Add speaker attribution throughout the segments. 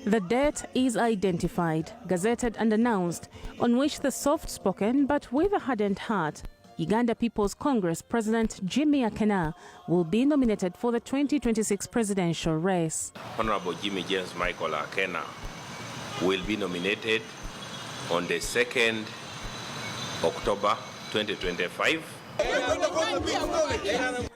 Speaker 1: The date is identified, gazetted and announced, on which the soft-spoken but with a hardened heart Uganda People's Congress President Jimmy Akena will be nominated for the 2026 presidential race.
Speaker 2: Honorable Jimmy James Michael Akena will be nominated on the 2nd October 2025.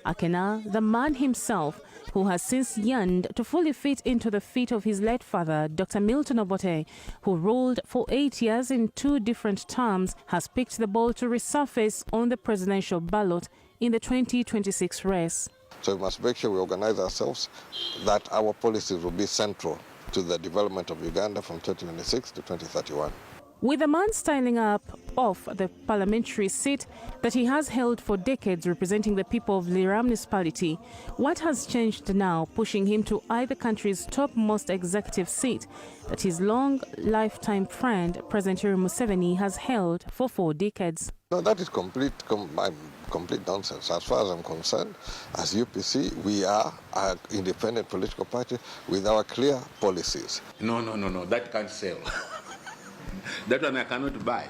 Speaker 1: Akena, the man himself, who has since yearned to fully fit into the feet of his late father, Dr. Milton Obote, who ruled for 8 years in 2 different terms, has picked the ball to resurface on the presidential ballot in the 2026 race.
Speaker 3: So we must make sure we organize ourselves that our policies will be central to the development of Uganda from 2026 to 2031.
Speaker 1: With the man styling up off the parliamentary seat that he has held for decades representing the people of Lira municipality, what has changed now, pushing him to either country's topmost executive seat that his long lifetime friend, President Yoweri Museveni, has held for 4 decades?
Speaker 3: No, that is complete nonsense. As far as I'm concerned, as UPC, we are an independent political party with our clear policies.
Speaker 4: No, that can't sell. That one I cannot buy.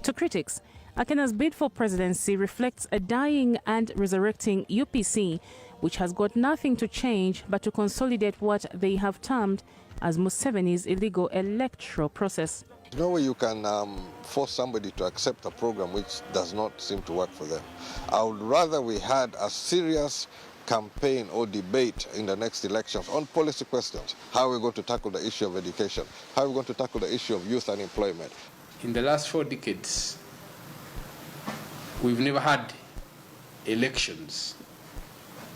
Speaker 1: To critics, Akena's bid for presidency reflects a dying and resurrecting UPC, which has got nothing to change but to consolidate what they have termed as Museveni's illegal electoral process.
Speaker 3: No way you can force somebody to accept a program which does not seem to work for them. I would rather we had a serious campaign or debate in the next elections on policy questions. How are we going to tackle the issue of education? How are we going to tackle the issue of youth unemployment?
Speaker 5: In the last 4 decades, we've never had elections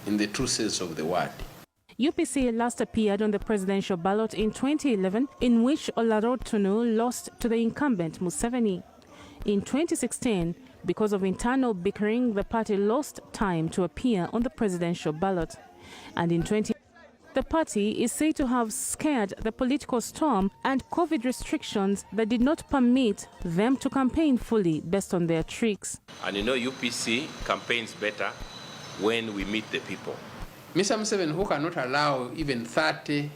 Speaker 5: in the true sense of the word.
Speaker 1: UPC last appeared on the presidential ballot in 2011, in which Olarotunu lost to the incumbent Museveni. In 2016, because of internal bickering, the party lost time to appear on the presidential ballot. And in 2020, the party is said to have scared the political storm and COVID restrictions that did not permit them to campaign fully based on their tricks.
Speaker 2: And you know, UPC campaigns better when we meet the people.
Speaker 5: Mr. Museveni, who cannot allow even 30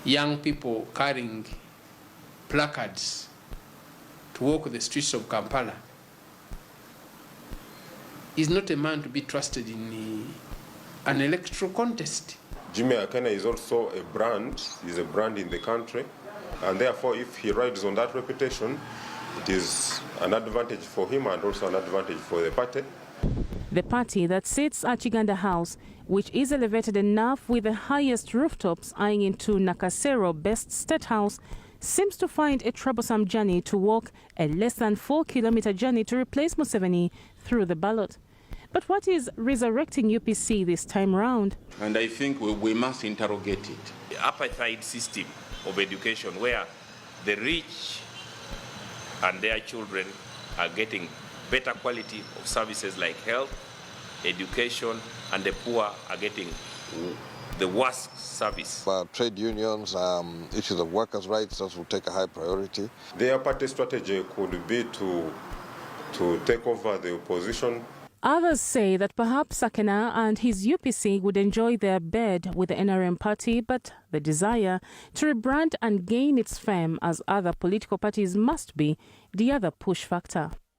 Speaker 5: young people carrying placards to walk the streets of Kampala, is not a man to be trusted in an electoral contest.
Speaker 6: Jimmy Akena is also a brand, he's a brand in the country, and therefore if he rides on that reputation, it is an advantage for him and also an advantage for the party.
Speaker 1: The party that sits at Uganda House, which is elevated enough with the highest rooftops eyeing into Nakasero-based State House, seems to find a troublesome journey to walk a less than 4-kilometer journey to replace Museveni through the ballot. But what is resurrecting UPC this time round?
Speaker 4: And I think we must interrogate it.
Speaker 2: The apartheid system of education where the rich and their children are getting better quality of services like health, education, and the poor are getting the worst service.
Speaker 3: Trade unions, issues of workers' rights, those will take a high priority.
Speaker 6: Their party strategy could be to take over the opposition.
Speaker 1: Others say that perhaps Akena and his UPC would enjoy their bed with the NRM party, but the desire to rebrand and gain its fame as other political parties must be the other push factor.